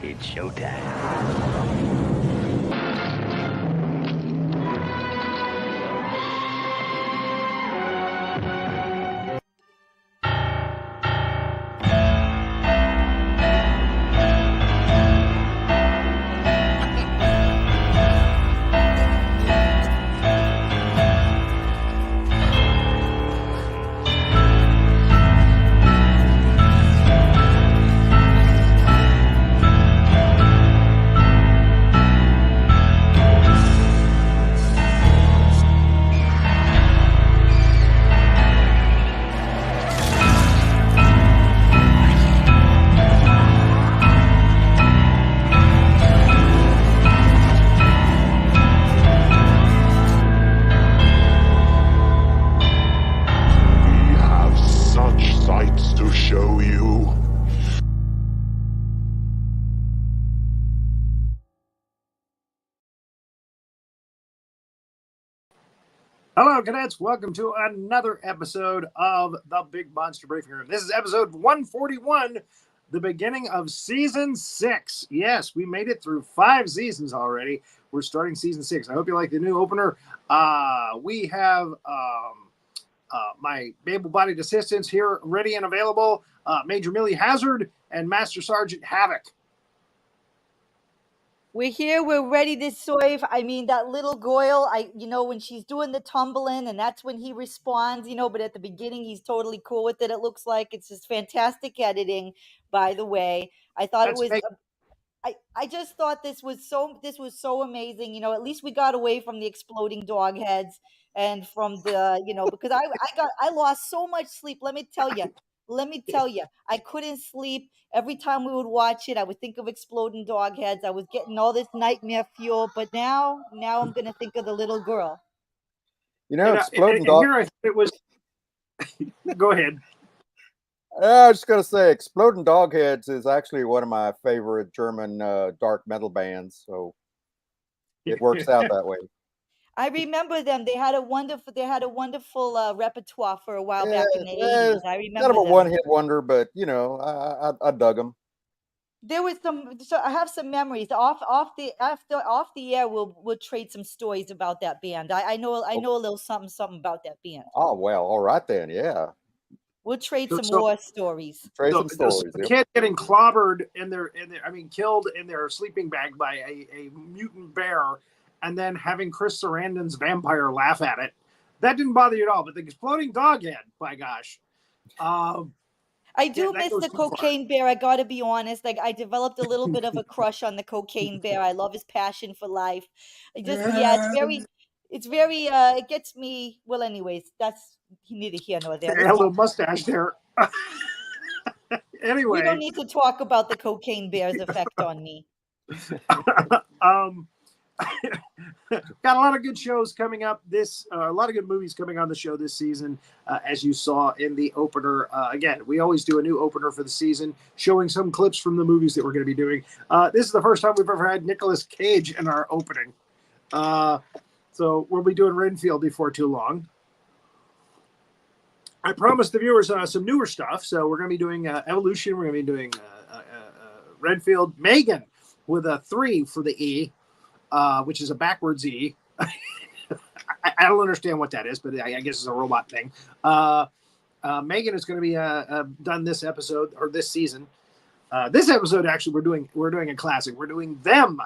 It's showtime. Hello, cadets. Welcome to another episode of the Big Monster Briefing Room. This is episode 141, the beginning of season 6. Yes, we made it through 5 seasons already. We're starting season 6. I hope you like the new opener. We have my able-bodied assistants here ready and available, Major Millie Hazzard and Master Sergeant Havoc. We're here. We're ready to serve. I mean, that little Goyle, when she's doing the tumbling, and that's when he responds, but at the beginning, he's totally cool with it. It looks like it's just fantastic editing, by the way. I thought it was, I just thought this was so amazing. At least we got away from the exploding dog heads and from the, because I lost so much sleep. Let me tell you, I couldn't sleep. Every time we would watch it, I would think of exploding dog heads. I was getting all this nightmare fuel, but now I'm going to think of the little girl. Exploding dog. Here I thought it was. Go ahead. I was just going to say, Exploding Dog Heads is actually one of my favorite German dark metal bands, so it works out that way. I remember them. They had a wonderful repertoire for a while back in the 80s. I remember kind of a them. one-hit wonder, but I dug them. There was so I have some memories off the air. We'll trade some stories about that band. I know a little something about that band. Oh well, all right then, yeah. We'll trade some war stories. Trade some stories. The kid getting clobbered killed in their sleeping bag by a mutant bear, and then having Chris Sarandon's vampire laugh at it. That didn't bother you at all, but the exploding dog head, by gosh. I do miss the cocaine bear. I got to be honest. Like, I developed a little bit of a crush on the cocaine bear. I love his passion for life. It gets me. Well, anyways, that's neither here nor there. A little mustache there. Anyway, we don't need to talk about the cocaine bear's effect on me. Got a lot of good shows coming up. A lot of good movies coming on the show this season, as you saw in the opener. Again, we always do a new opener for the season, showing some clips from the movies that we're going to be doing. This is the first time we've ever had Nicolas Cage in our opening. So we'll be doing Renfield before too long. I promised the viewers some newer stuff. So we're going to be doing Evolution. We're going to be doing Renfield. Megan with a 3 for the E. Which is a backwards E. I don't understand what that is, but I guess it's a robot thing. Megan is going to be done this episode or this season. This episode, actually, we're doing a classic. We're doing them,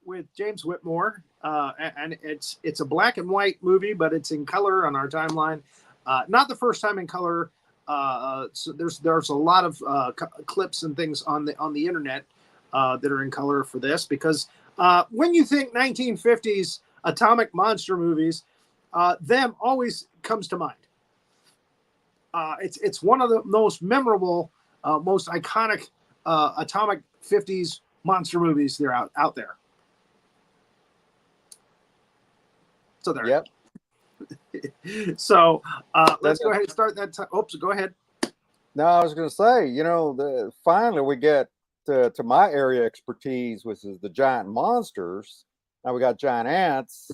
with James Whitmore, and it's a black and white movie, but it's in color on our timeline. Not the first time in color. So there's a lot of clips and things on the internet. That are in color for this, because when you think 1950s atomic monster movies, them always comes to mind. It's one of the most memorable, most iconic atomic 50s monster movies that are out there. So there. Yep. So let's go ahead and start that. Oops, go ahead. No, I was going to say, finally we get to my area expertise, which is the giant monsters. Now we got giant ants,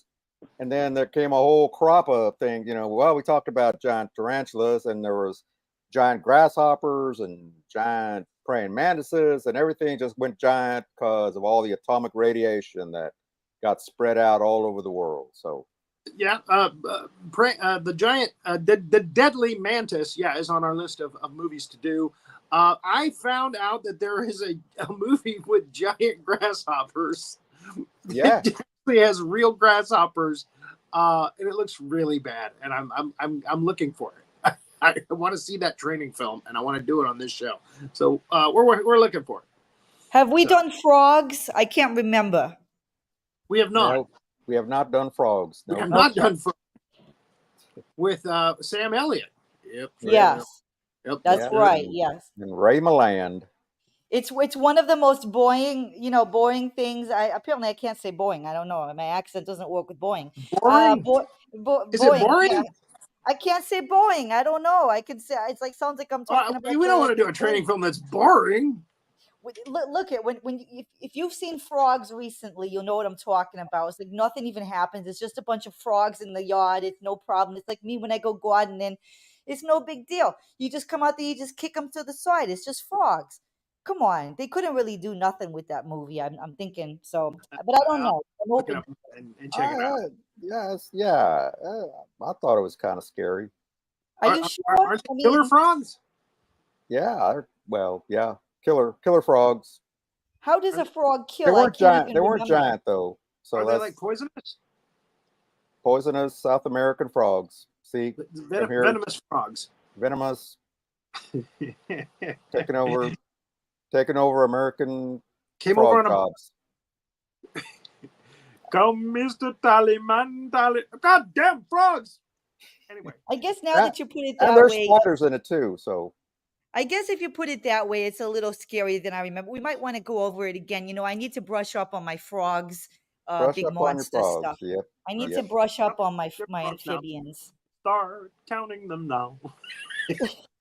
and then there came a whole crop of things. We talked about giant tarantulas, and there was giant grasshoppers and giant praying mantises, and everything just went giant because of all the atomic radiation that got spread out all over the world. So Yeah, the giant, the deadly mantis, is on our list of movies to do. I found out that there is a movie with giant grasshoppers. yeah, It actually has real grasshoppers, and it looks really bad. And I'm looking for it. I want to see that training film, and I want to do it on this show. So we're looking for it. Have we done frogs? I can't remember. We have not. no, we have not done frogs. We No, have not done frogs with Sam Elliott. Yep. Yes, Yep. that's Yeah. right. Yes. and Ray Milland. It's one of the most boring, boring things. Apparently I can't say boring. I don't know. My accent doesn't work with boring. Boring? Is it boring? Yeah. I can't say boring. I don't know. I can say it's like sounds like I'm talking about. We don't want to do a training film that's boring. Look at if you've seen frogs recently, you'll know what I'm talking about. It's like nothing even happens. It's just a bunch of frogs in the yard. It's no problem. It's like me when I go gardening. It's no big deal. You just come out there, you just kick them to the side. It's just frogs. Come on, they couldn't really do nothing with that movie. I'm thinking so, but I don't know. I'm Look it hoping. up and check it out. Yes, yeah. I thought it was kind of scary. Are you sure? Aren't they killer frogs? Yeah, well, yeah, killer frogs. How does a frog kill? They I weren't can't giant. even They weren't remember. giant though. So Are they that's like poisonous? poisonous South American frogs. See, from here, Venomous frogs. venomous, taking over American Came frog over on a jobs. come, Mr. Tallyman, Tally. Goddamn frogs! Anyway, I guess now That- that you put it And that there's way, spiders in it too. So I guess if you put it that way, it's a little scarier than I remember. We might want to go over it again. I need to brush up on my frogs, brush big up on your monster frogs. stuff. Yep. I need Yep. to brush up on my Your my frogs now. amphibians. start counting them now.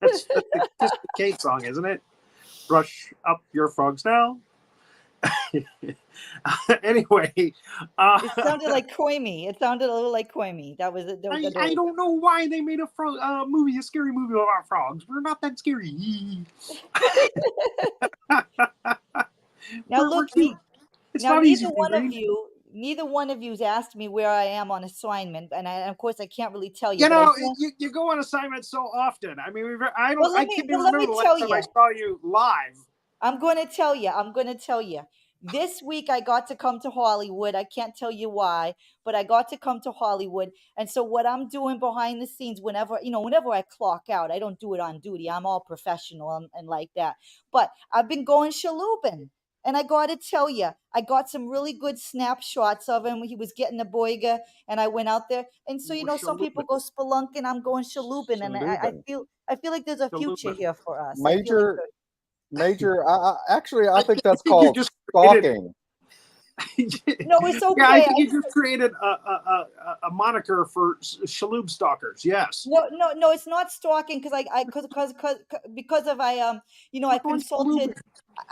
That's the Kiss the Kate song, isn't it? Brush up your frogs now. Anyway, It sounded like Koimi. It sounded a little like Koimi. That was it. I don't know why they made a scary movie about frogs. We're not that scary. Now We're look, cute. It's now not easy. neither one of you's asked me where I am on assignment, and of course I can't really tell you. You but I know, do- you go on assignment so often. I mean, I Well, let can't me- even but let remember me the tell last time I you. saw you live. I'm going to tell you. This week I got to come to Hollywood. I can't tell you why, but I got to come to Hollywood. And so what I'm doing behind the scenes, whenever I clock out, I don't do it on duty. I'm all professional and like that. But I've been going shaloobin. And I got to tell you, I got some really good snapshots of him. He was getting a boiga, and I went out there. And so, We're some people go spelunking. I'm going shaloobin, and I feel like there's a future Shaloobin. here for us. I feel like Major, I think that's think you called just created- stalking. No, it's okay. Yeah, I think you just created a moniker for shaloob stalkers. Yes. No, it's not stalking because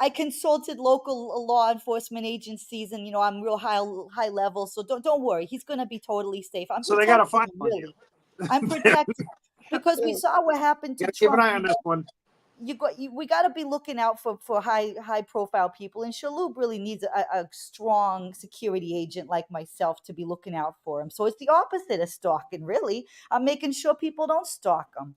I consulted local law enforcement agencies, and I'm real high level, so don't worry, he's gonna be totally safe. I'm So they got to protecting find him, really. I'm protected because we saw what happened to Gotta keep Trump. an eye on this one. We got to be looking out for high profile people, and Shaloub really needs a strong security agent like myself to be looking out for him. So it's the opposite of stalking, really. I'm making sure people don't stalk him.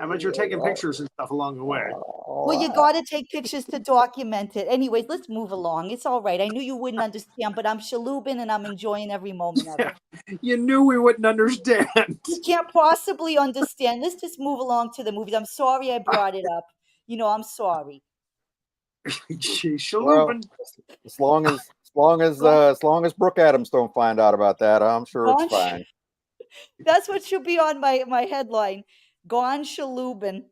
I bet you're taking pictures and stuff along the way. Well, you got to take pictures to document it. Anyways, let's move along. It's all right. I knew you wouldn't understand, but I'm shaloobin and I'm enjoying every moment of it. You knew we wouldn't understand. You can't possibly understand. Let's just move along to the movies. I'm sorry I brought it up. I'm sorry. Shaloobin. As long as Brooke Adams don't find out about that, I'm sure it's fine. That's what should be on my headline. Gone Shaloobin.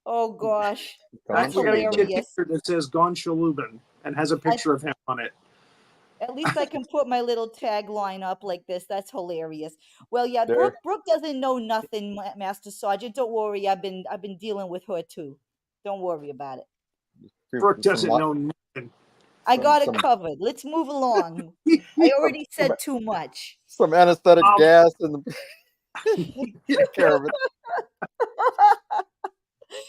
Oh gosh. That's We gotta get you a hilarious. t-shirt that says "Gone Shaloobin" and has a picture of him on it. At least I can put my little tagline up like this. That's hilarious. Well, yeah, There. Brooke doesn't know nothing, Master Sergeant. Don't worry. I've been dealing with her too. Don't worry about it. Brooke doesn't know nothing. I got it some- covered. Let's move along. I already said too much. Some anesthetic gas in the take care of it.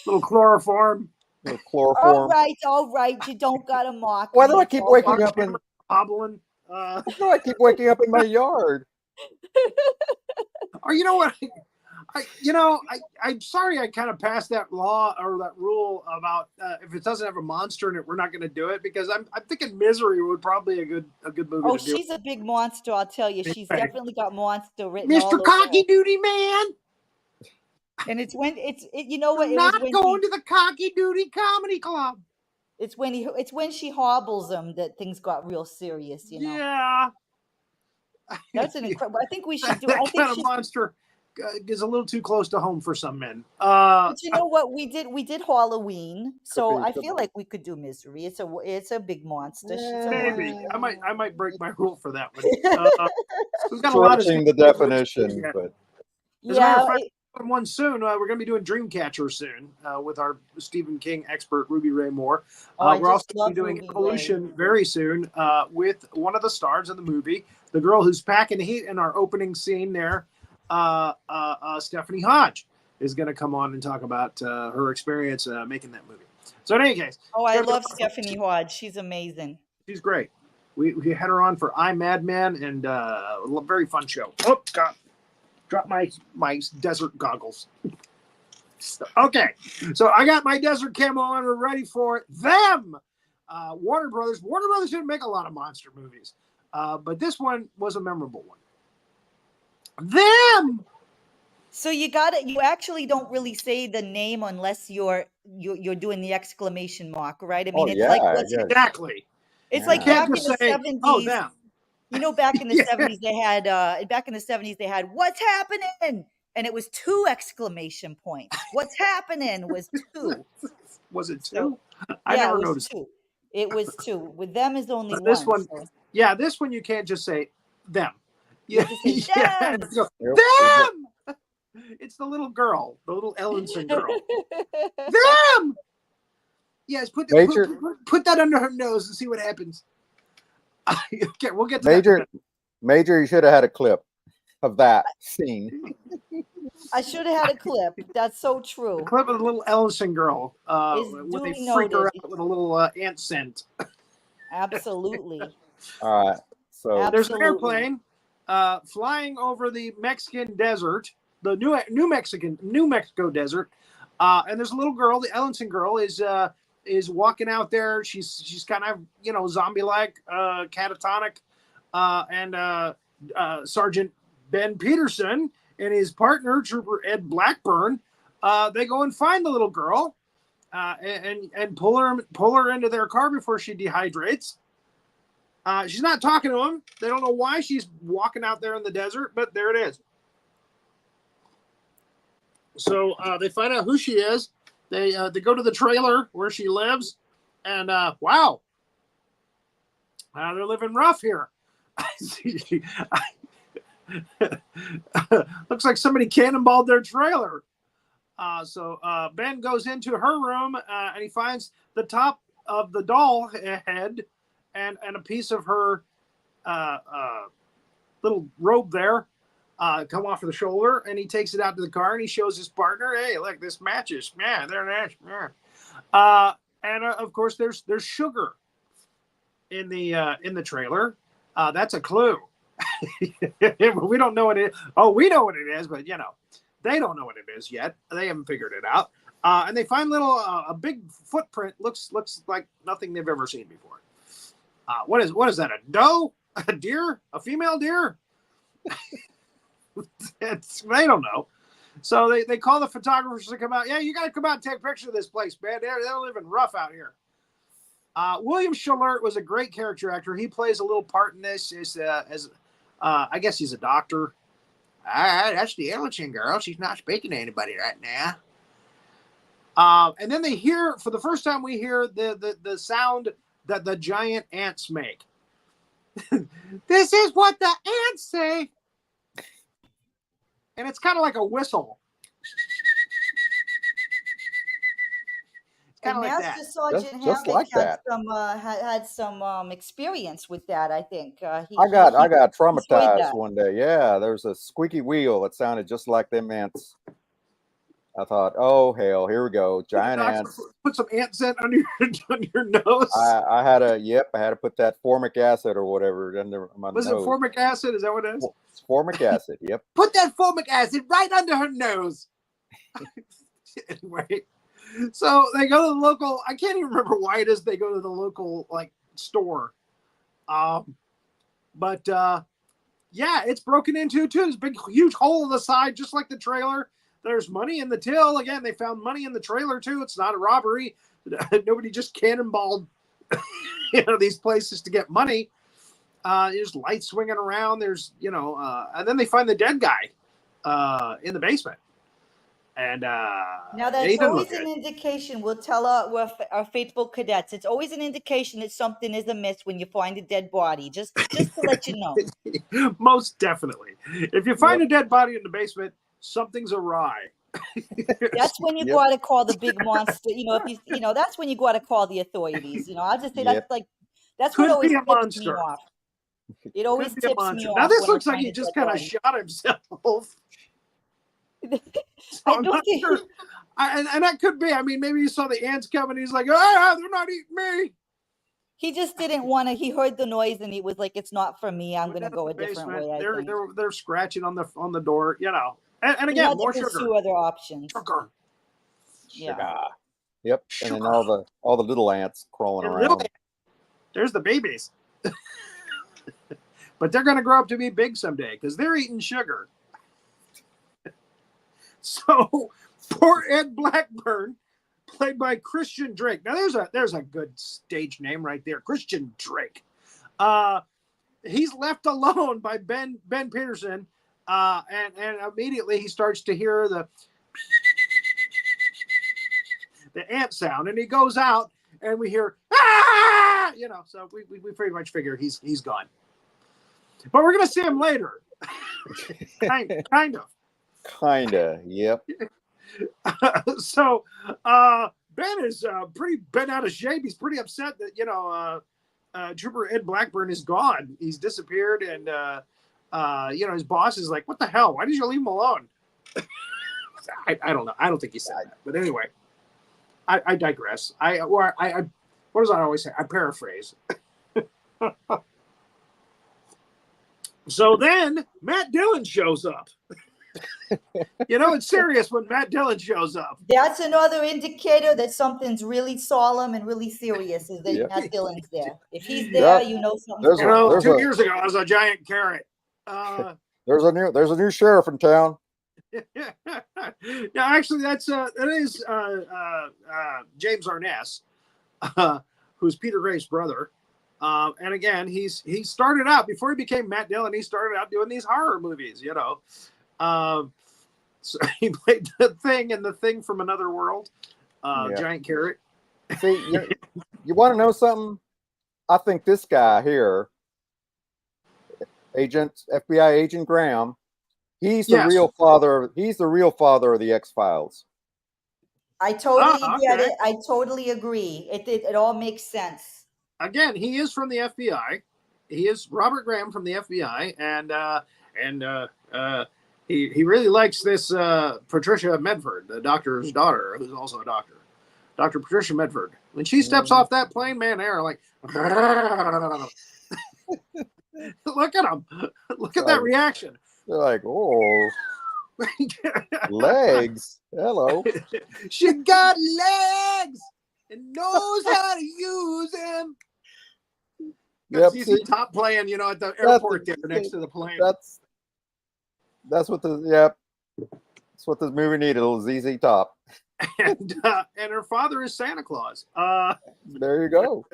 Little chloroform. Little chloroform. All right. You don't gotta mock. Why do me. I keep waking up in? Hobbling. Why do I keep waking up in my yard? Or you know what? I'm sorry I kind of passed that law or that rule about if it doesn't have a monster in it, we're not going to do it, because I'm thinking Misery would probably be a good movie. Oh, to do. she's a big monster, I'll tell you. She's Anyway. definitely got monster written all Mr. over Cocky her. Duty Man. And it's when you know what? We're not going to the Cocky Duty Comedy Club. It's when she hobbles him that things got real serious. You know. Yeah. That's an incredible. I think we should do. That I think kind of monster is a little too close to home for some men. But you know what? We did Halloween, so I feel like we could do Misery. It's a big monster. Maybe I might break my rule for that one. We've got a lot of the definition, but as a matter of fact, one soon. We're going to be doing Dreamcatcher soon with our Stephen King expert Ruby Ray Moore. We're also going to be doing Evolution very soon with one of the stars of the movie, the girl who's packing heat in our opening scene there. Stephanie Hodge is going to come on and talk about her experience making that movie. So in any case, I love Stephanie Hodge. She's amazing. She's great. We had her on for I Madman, and a very fun show. Oh God, drop my desert goggles. Okay, so I got my desert camo on. We're ready for them. Warner Brothers didn't make a lot of monster movies, but this one was a memorable one. Them. So you got it. You actually don't really say the name unless you're doing the exclamation mark, right? I mean, exactly. It's like back in the 70s. Oh, them. You know, back in the 70s they had "What's happening?" and it was 2 exclamation points. "What's happening?" was 2. Was it 2? So, I never noticed. 2. It was 2. With them is only one. This one, so. Yeah, this one you can't just say them. Yeah, them. It's the little girl, the little Ellenson girl. Them. Yes, put that under her nose and see what happens. Okay, we'll get to that. Major, you should have had a clip of that scene. I should have had a clip. That's so true. A clip of the little Ellenson girl when they freak her out with a little ant scent. Absolutely. All right. So there's an airplane flying over the Mexican desert, the New Mexico desert, and there's a little girl. The Ellenson girl is walking out there. She's kind of zombie-like, catatonic, and Sergeant Ben Peterson and his partner Trooper Ed Blackburn, they go and find the little girl, and pull her into their car before she dehydrates. She's not talking to them. They don't know why she's walking out there in the desert, but there it is. So they find out who she is. They go to the trailer where she lives, and wow, they're living rough here. Looks like somebody cannonballed their trailer. So Ben goes into her room and he finds the top of the doll head and a piece of her little robe there come off of the shoulder, and he takes it out to the car and he shows his partner, "Hey, look, this matches. Yeah, they're nice." Yeah. And of course, there's sugar in the trailer. That's a clue. We don't know what it is. Oh, we know what it is, but they don't know what it is yet. They haven't figured it out. And they find a big footprint. Looks like nothing they've ever seen before. What is that? A doe? A deer? A female deer? They don't know. So they call the photographers to come out. Yeah, you got to come out and take a picture of this place, man. They're living rough out here. William Schallert was a great character actor. He plays a little part in this as I guess he's a doctor. That's the Ellenson girl. She's not speaking to anybody right now. And then for the first time, we hear the sound that the giant ants make. This is what the ants say. And it's kind of like a whistle. It's kind of like that. Sergeant just like that. Had some experience with that, I think. I got traumatized one day. Yeah, there's a squeaky wheel that sounded just like them ants. I thought, oh hell, here we go, giant Doctor, ants. put some ant scent on your nose. I had to put that formic acid or whatever under my Was nose. it formic acid? Is that what it is? It's formic acid. Yep. Put that formic acid right under her nose. Anyway, so they go to the local. I can't even remember why it is they go to the local like store. But yeah, it's broken into too. There's a big, huge hole in the side, just like the trailer. There's money in the till. Again, they found money in the trailer too. It's not a robbery. Nobody just cannonballed, these places to get money. There's lights swinging around. There's, and then they find the dead guy in the basement. And now that's always an indication. We'll tell our faithful cadets. It's always an indication that something is amiss when you find a dead body. Just to let you know. Most definitely. If you find a dead body in the basement, something's awry. That's when you got to call the big monster. If that's when you got to call the authorities. I'll just say that's what always tips me off. It always tips me off. Now this looks like he just kind of shot himself. So I'm not sure. And that could be. I mean, maybe he saw the ants coming. He's like, they're not eating me. He just didn't want to. He heard the noise and he was like, "It's not for me. I'm going to go a different way." They're scratching on the door. And again, more sugar. Pursue other options. Sugar. Yeah. Yep. Sugar. And then all the little ants crawling around. There's the babies. But they're going to grow up to be big someday because they're eating sugar. So poor Ed Blackburn, played by Christian Drake. Now there's a good stage name right there, Christian Drake. He's left alone by Ben Peterson, and immediately he starts to hear the ant sound, and he goes out, and we hear ah, So we pretty much figure he's gone. But we're gonna see him later, kind of. Kinda, yep. So Ben is pretty bent out of shape. He's pretty upset that Trooper Ed Blackburn is gone. He's disappeared, and his boss is like, "What the hell? Why did you leave him alone?" I don't know. I don't think he said that, but anyway, I digress. What does I always say? I paraphrase. So then Matt Dillon shows up. It's serious when Matt Dillon shows up. That's another indicator that something's really solemn and really serious is that Matt Dillon's there. If he's there, something's going on. 2 years ago, I was a giant carrot. There's a new sheriff in town. Yeah, actually, that is James Arness, who's Peter Gray's brother. And again, he started out before he became Matt Dillon. He started out doing these horror movies, So he played the Thing and the Thing from Another World, giant carrot. See, you want to know something? I think this guy here, FBI agent Graham, he's the real father. He's the real father of the X-Files. I totally get it. I totally agree. It all makes sense. Again, he is from the FBI. He is Robert Graham from the FBI, and he really likes this Patricia Medford, the doctor's daughter, who's also a doctor. Dr. Patricia Medford. When she steps off that plane, man, they're like, look at him. Look at that reaction. They're like, oh, legs. Hello. She got legs and knows how to use them. Yep, ZZ Top playing, at the airport there next to the plane. That's what that's what this movie needed, a little ZZ Top. And her father is Santa Claus. There you go.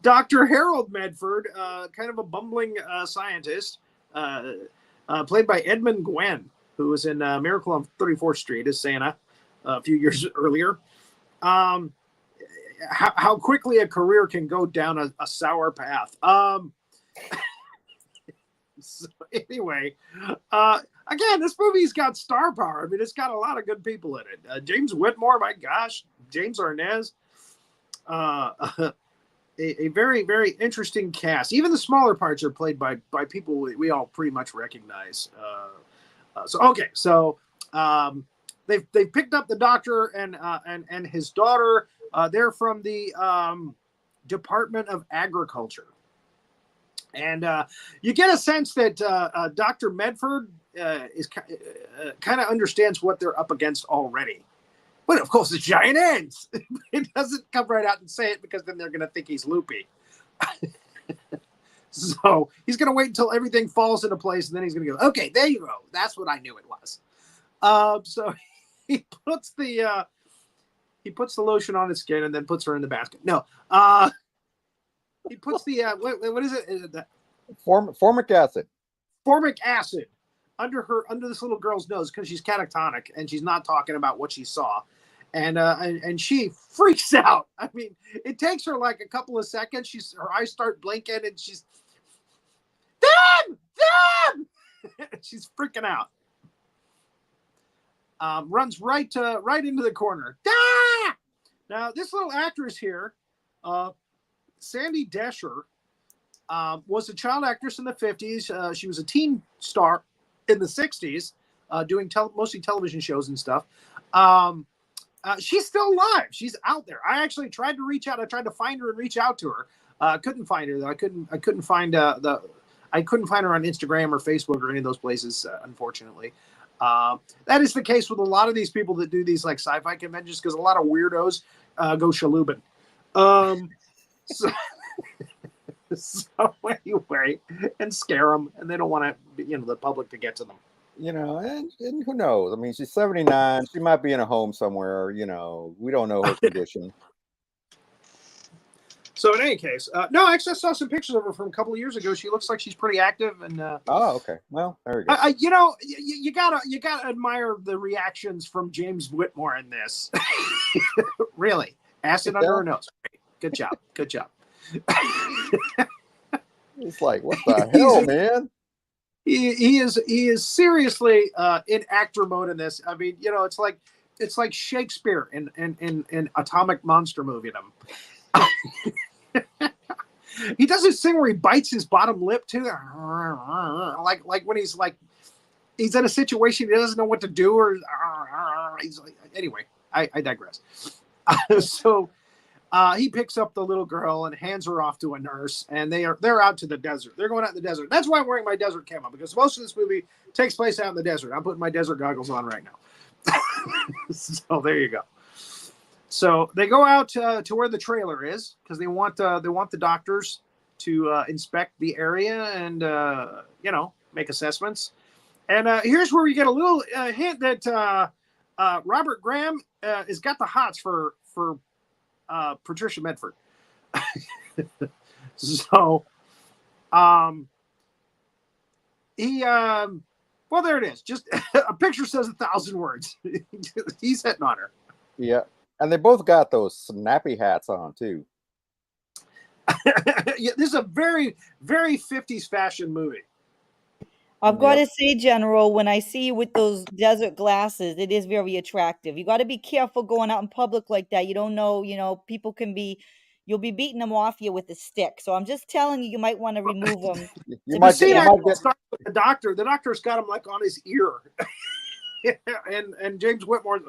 Dr. Harold Medford, kind of a bumbling scientist, played by Edmund Gwenn, who was in Miracle on 34th Street as Santa a few years earlier. How quickly a career can go down a sour path. So anyway, again, this movie's got star power. I mean, it's got a lot of good people in it. James Whitmore, my gosh, James Arness. A very, very interesting cast. Even the smaller parts are played by people we all pretty much recognize. So they've picked up the doctor and his daughter. They're from the Department of Agriculture, and you get a sense that Dr. Medford is kind of understands what they're up against already. But of course, it's giant ants. It doesn't come right out and say it because then they're going to think he's loopy. So he's going to wait until everything falls into place, and then he's going to go, okay, there you go. That's what I knew it was. So he puts the lotion on his skin and then puts her in the basket. No, he puts the what is it? Formic acid. Formic acid under this little girl's nose because she's catatonic and she's not talking about what she saw, and she freaks out. I mean, it takes her like a couple of seconds. Her eyes start blinking and she's them. She's freaking out. Runs right into the corner. Ah! Now this little actress here, Sandy Desher, was a child actress in the 50s. She was a teen star in the 60s, doing mostly television shows and stuff. She's still alive. She's out there. I actually tried to reach out. I tried to find her and reach out to her. Couldn't find her though. I couldn't find her on Instagram or Facebook or any of those places, unfortunately. That is the case with a lot of these people that do these like sci-fi conventions because a lot of weirdos go shalubin. So anyway, and scare them, and they don't want the public to get to them. And who knows? I mean, she's 79. She might be in a home somewhere. We don't know her condition. So in any case, no, actually I saw some pictures of her from a couple of years ago. She looks like she's pretty active. And oh, okay. Well, there you go. You gotta admire the reactions from James Whitmore in this. Really, acid under her nose. Good job. It's like, what the hell, man? He is seriously in actor mode in this. I mean, it's like Shakespeare in Atomic Monster movie. He does this thing where he bites his bottom lip too, like when he's in a situation he doesn't know what to do, or he's like, anyway. I digress. So he picks up the little girl and hands her off to a nurse, and they're out to the desert. They're going out in the desert. That's why I'm wearing my desert camo, because most of this movie takes place out in the desert. I'm putting my desert goggles on right now. So there you go. So they go out to where the trailer is because they want the doctors to inspect the area and make assessments. And here's where we get a little hint that Robert Graham has got the hots for Patricia Medford. So he well, there it is. Just a picture says 1,000 words. He's hitting on her. Yeah. And they both got those snappy hats on too. Yeah, this is a very, very 50s fashion movie. I've got to say, General, when I see you with those desert glasses, it is very attractive. You got to be careful going out in public like that. You don't know, people you'll be beating them off you with a stick. So I'm just telling you might want to remove them. Start with the doctor. The doctor's got him like on his ear. and James Whitmore,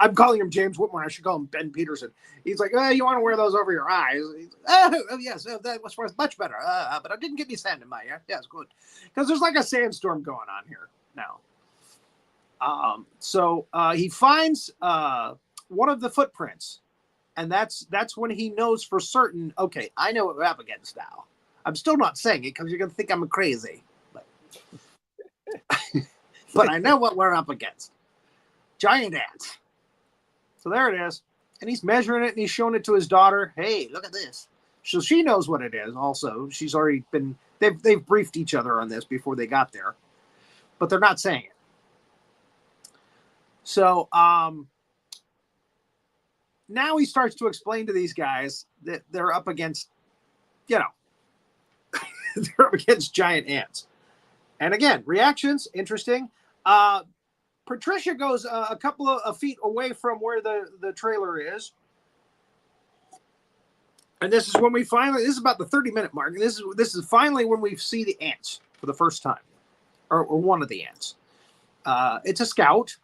I'm calling him James Whitmore. I should call him Ben Peterson. He's like, you want to wear those over your eyes? Oh yes, that was much better. But I didn't get any sand in my ear. Yes, good. Because there's like a sandstorm going on here now. So he finds one of the footprints, and that's when he knows for certain. Okay, I know what we're up against now. I'm still not saying it because you're gonna think I'm crazy. But I know what we're up against. Giant ants. So there it is. And he's measuring it and he's showing it to his daughter. Hey, look at this. So she knows what it is also. She's already they've briefed each other on this before they got there. But they're not saying it. So now he starts to explain to these guys that they're up against, they're up against giant ants. And again, reactions, interesting. Patricia goes a couple of feet away from where the trailer is. And this is when this is about the 30-minute mark. And this is finally when we see the ants for the first time, or one of the ants. It's a scout.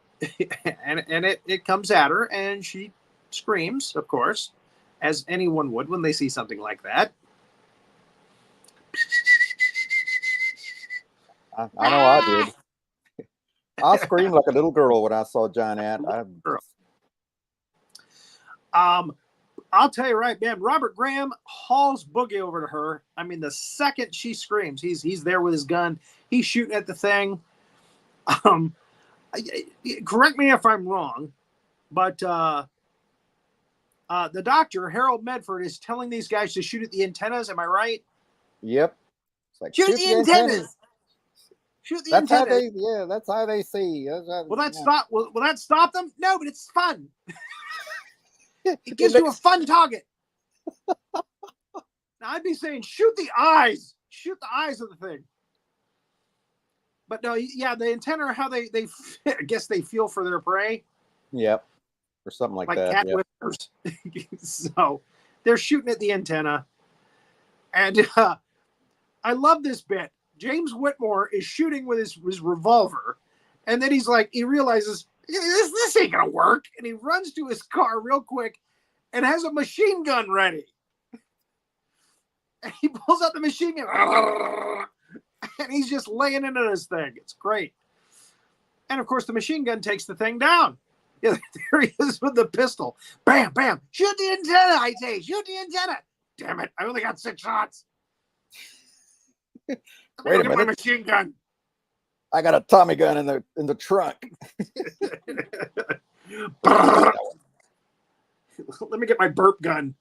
and it comes at her, and she screams, of course, as anyone would when they see something like that. I know I did. I screamed like a little girl when I saw Giant Ant. I'll tell you right, man. Robert Graham hauls Boogie over to her. I mean, the second she screams, he's there with his gun. He's shooting at the thing. Correct me if I'm wrong, but the doctor, Harold Medford, is telling these guys to shoot at the antennas. Am I right? Yep. It's like, Shoot the antennas. Shoot the antennas. That's how they see. Will that stop them? No, but it's fun. It gives you a fun target. Now, I'd be saying shoot the eyes. Shoot the eyes of the thing. But no, yeah, the antenna are how they I guess they feel for their prey. Yep. Or something like that. Cat whiskers. So they're shooting at the antenna. And I love this bit. James Whitmore is shooting with his revolver. And then he realizes, this ain't going to work. And he runs to his car real quick and has a machine gun ready. And he pulls out the machine gun. And he's just laying into this thing. It's great. And, of course, the machine gun takes the thing down. Yeah, there he is with the pistol. Bam, bam. Shoot the antenna, I say. Shoot the antenna. Damn it. I only got 6 shots. Wait a minute. My machine gun. I got a Tommy gun in the trunk. Let me get my burp gun.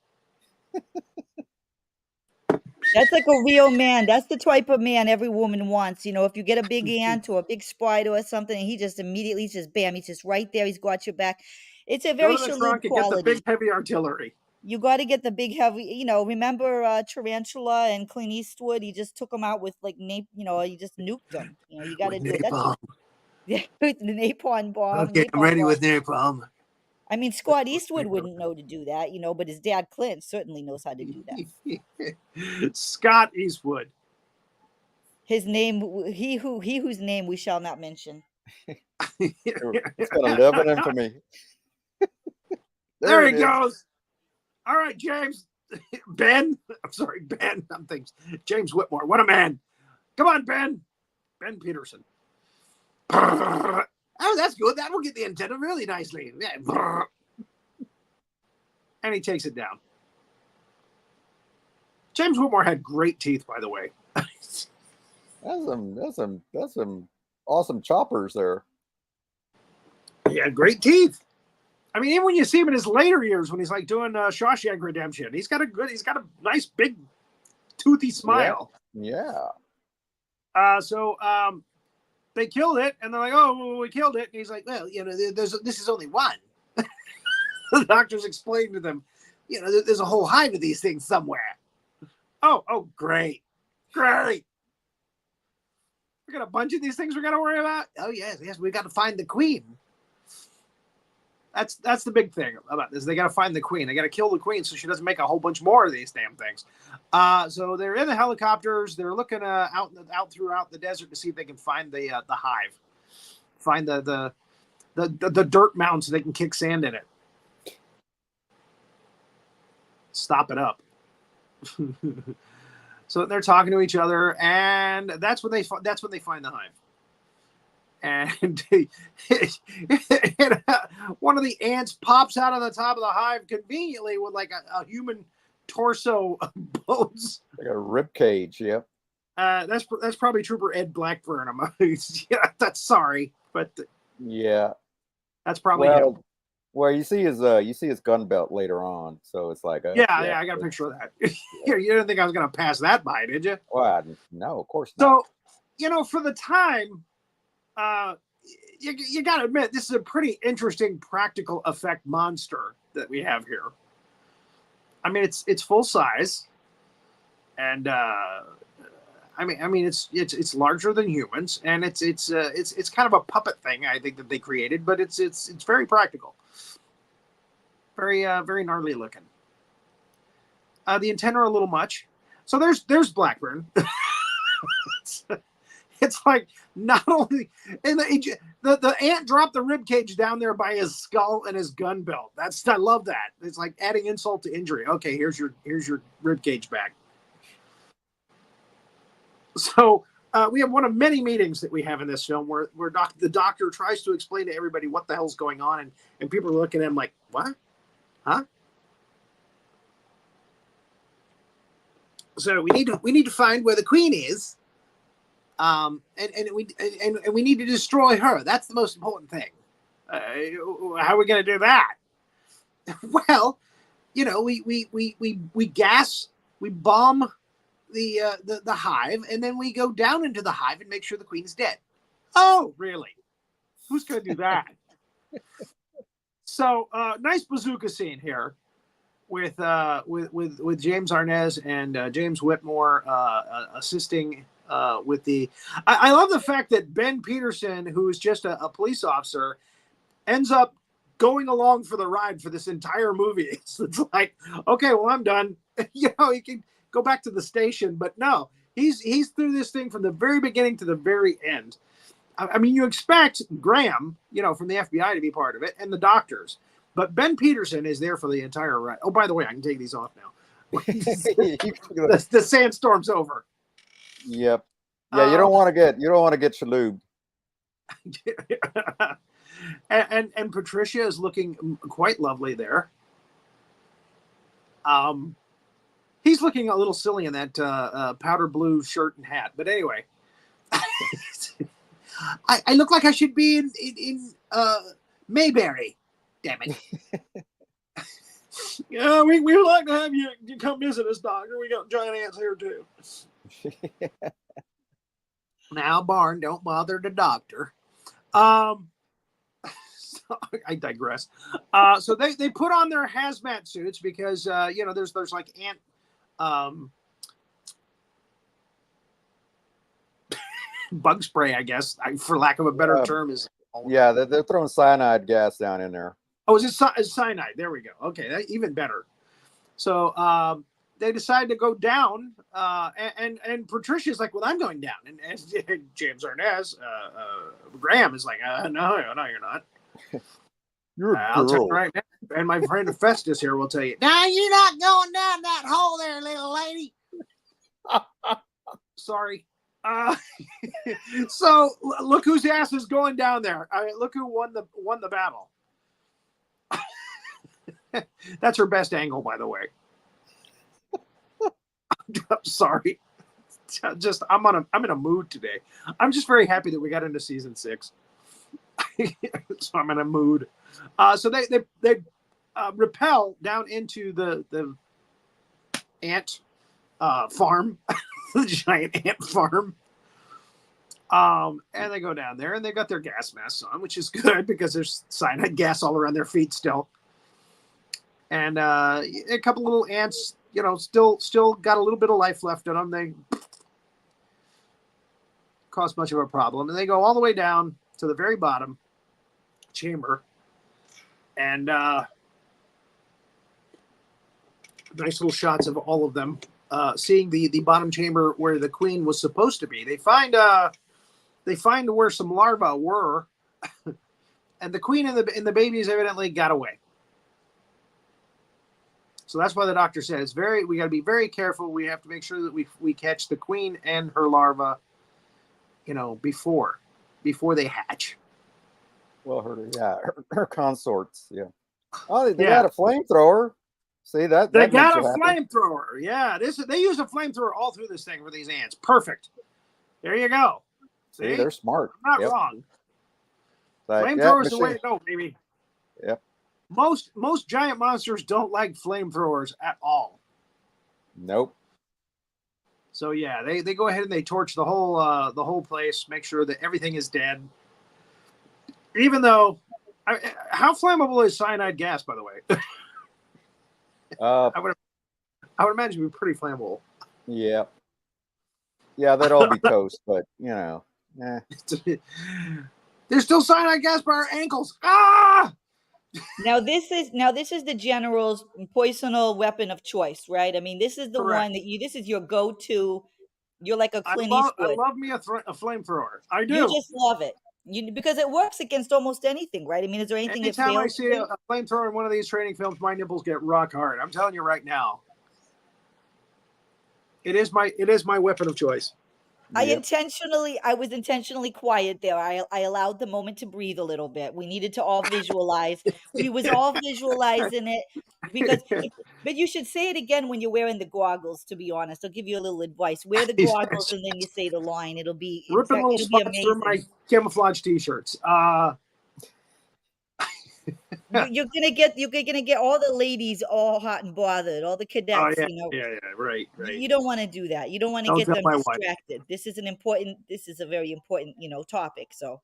That's like a real man. That's the type of man every woman wants. You know, if you get a big ant or a big spider or something, and he just immediately bam, he's just right there. He's got your back. It's a very Shalhoub quality. Get the big heavy artillery. You got to get the big heavy. You know, remember Tarantula and Clint Eastwood? He just took them out with he just nuked them. You know, you got to do that. Yeah, with the napalm bomb. Okay, I'm ready with napalm. I mean, Scott Eastwood wouldn't know to do that, but his dad Clint certainly knows how to do that. Scott Eastwood. His name, he whose name we shall not mention. It's gonna live in infamy. There he goes. All right, James. Ben. I'm sorry, Ben. I'm thinking James Whitmore. What a man. Come on, Ben. Ben Peterson. Oh, that's good. That will get the antenna really nicely. Yeah. And he takes it down. James Whitmore had great teeth, by the way. That's some awesome choppers there. He had great teeth. I mean, even when you see him in his later years, when he's like doing Shawshank Redemption, he's got a nice big toothy smile. Yeah. So they killed it, and they're like, "Oh, well, we killed it." And he's like, "Well, this is only one." The doctors explained to them, there's a whole hive of these things somewhere. Oh, great. We got a bunch of these things we got to worry about. Oh yes, we got to find the queen. That's the big thing about this. They got to find the queen. They got to kill the queen so she doesn't make a whole bunch more of these damn things. So they're in the helicopters. They're looking out throughout the desert to see if they can find the hive, find the dirt mound so they can kick sand in it. Stop it up. So they're talking to each other, and that's when they find the hive. And one of the ants pops out of the top of the hive conveniently with like a human torso bones. Like a rib cage, yep. That's probably Trooper Ed Blackburn. That's sorry, but yeah, that's probably him. Well, you see his gun belt later on, so it's like yeah, I got a picture of that. You didn't think I was gonna pass that by, did you? Well, no, of course not. So for the time. You got to admit, this is a pretty interesting practical effect monster that we have here. I mean, it's full size, and it's larger than humans, and it's kind of a puppet thing I think that they created, but it's very practical, very very gnarly looking. The antenna are a little much, so there's Blackburn. It's like not only and the ant dropped the rib cage down there by his skull and his gun belt. I love that. It's like adding insult to injury. Okay, here's your rib cage back. So we have one of many meetings that we have in this film where the doctor tries to explain to everybody what the hell's going on, and people are looking at him like, what? Huh? So we need to find where the queen is. And we need to destroy her. That's the most important thing. How are we going to do that? Well, we gas, we bomb the hive, and then we go down into the hive and make sure the queen's dead. Oh, really? Who's going to do that? So, nice bazooka scene here with James Arness and James Whitmore assisting. With I love the fact that Ben Peterson, who is just a police officer, ends up going along for the ride for this entire movie. It's like, okay, well, I'm done. He can go back to the station, but no, he's through this thing from the very beginning to the very end. I mean, you expect Graham, from the FBI to be part of it, and the doctors, but Ben Peterson is there for the entire ride. Oh, by the way, I can take these off now. the sandstorm's over. Yep. Yeah, you don't want to get shalhoobed. and Patricia is looking quite lovely there. He's looking a little silly in that powder blue shirt and hat, but anyway, I look like I should be in Mayberry. Damn it. Yeah, we would like to have you come visit us, doctor. We got giant ants here too. Now, Barn, don't bother the doctor. So, I digress. So they put on their hazmat suits because there's like ant bug spray, I guess, for lack of a better term, is. Yeah, they're throwing cyanide gas down in there. Oh, is it cyanide? There we go. Okay, even better. So they decide to go down, and Patricia's like, well, I'm going down. And James Arness, Graham is like, no, you're not. You're a I'll tell girl. you right now. And my friend Festus here will tell you, no, you're not going down that hole there, little lady. Sorry. So look whose ass is going down there. Look who won the battle. That's her best angle, by the way. I'm sorry. I'm in a mood today. I'm just very happy that we got into season 6. So I'm in a mood. So they rappel down into the ant farm, the giant ant farm. And they go down there and they got their gas masks on, which is good because there's cyanide gas all around their feet still. And a couple little ants, still got a little bit of life left in them. They cause much of a problem. And they go all the way down to the very bottom chamber. And nice little shots of all of them seeing the bottom chamber where the queen was supposed to be. They find where some larvae were, and the queen and the babies evidently got away. So that's why the doctor said we got to be very careful. We have to make sure that we catch the queen and her larva, before they hatch. Well, her consorts, yeah. Oh, they got a flamethrower. See that? They got a flamethrower. Yeah, they use a flamethrower all through this thing for these ants. Perfect. There you go. See, they're smart. I'm not wrong. Like, Flamethrowers the way to go, baby. Yep. Most giant monsters don't like flamethrowers at all. Nope. So yeah, they go ahead and they torch the whole place, make sure that everything is dead. Even though, how flammable is cyanide gas, by the way? I would imagine it'd be pretty flammable. Yeah. Yeah, they'd all be toast, but There's still cyanide gas by our ankles. Ah! Now this is the general's poisonal weapon of choice, right? I mean, this is the Correct. one that this is your go-to You're like a I Clint love Eastwood. me a flamethrower. I do. You just love it. Because it works against almost anything, right? I mean, is there anything it Anytime I fails see to? a flamethrower in one of these training films, my nipples get rock hard. I'm telling you right now. It is my weapon of choice. I Yep. was intentionally quiet there. I allowed the moment to breathe a little bit. We needed to all visualize. We was all visualizing it because but you should say it again when you're wearing the goggles, to be honest. I'll give you a little advice. Wear the goggles and then you say the line. It'll be Ripping little spots through my amazing. camouflage t-shirts. You're gonna get all the ladies all hot and bothered, all the cadets, yeah, you know. yeah, right. You don't want to do that. You don't want to Don't get tell them my wife. distracted. This is a very important, topic. So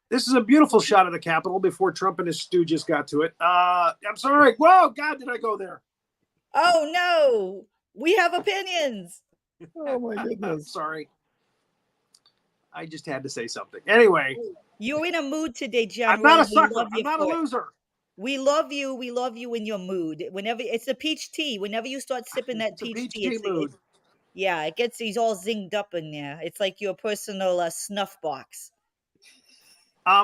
This is a beautiful shot of the Capitol before Trump and his stooges got to it. I'm sorry. Whoa, God, did I go there? oh no, we have opinions. Oh my I'm goodness. sorry. I just had to say something. Anyway, You're in a mood today, I'm General. not a and we sucker. love I'm you not a for it. loser. We love you. We love you in your mood. Whenever it's a peach tea, whenever you start sipping that It's a peach peach tea, tea mood. it gets he's all zinged up in there. It's like your personal snuff box.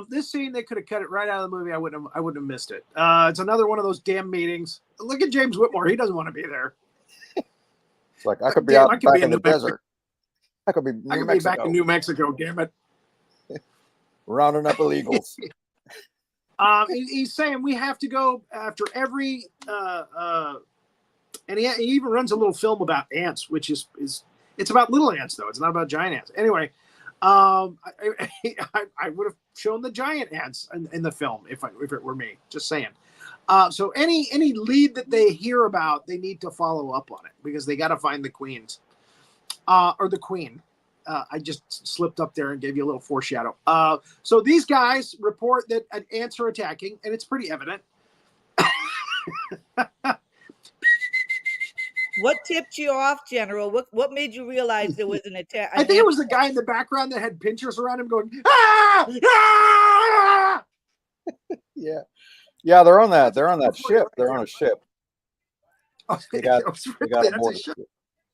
This scene, they could have cut it right out of the movie. I wouldn't have missed it. It's another one of those damn meetings. Look at James Whitmore. He doesn't want to be there. It's like I could be Damn, out I could back be in the New Mexico. desert. I could be be back in New Mexico. Damn it. Rounding up illegals. He's saying we have to go after every and he even runs a little film about ants, which is it's about little ants though. It's not about giant ants. Anyway, I would have shown the giant ants in the film if it were me. Just saying. So any lead that they hear about, they need to follow up on it because they got to find the queens or the queen. I just slipped up there and gave you a little foreshadow. So these guys report that ants are attacking, and it's pretty evident. What tipped you off, General? What made you realize there was an attack? I think it was the guy in the background that had pinchers around him going, ah! Ah! Yeah. Yeah, they're on that. They're on that ship. They're on a ship. Oh, They got that's aboard a the ship. ship.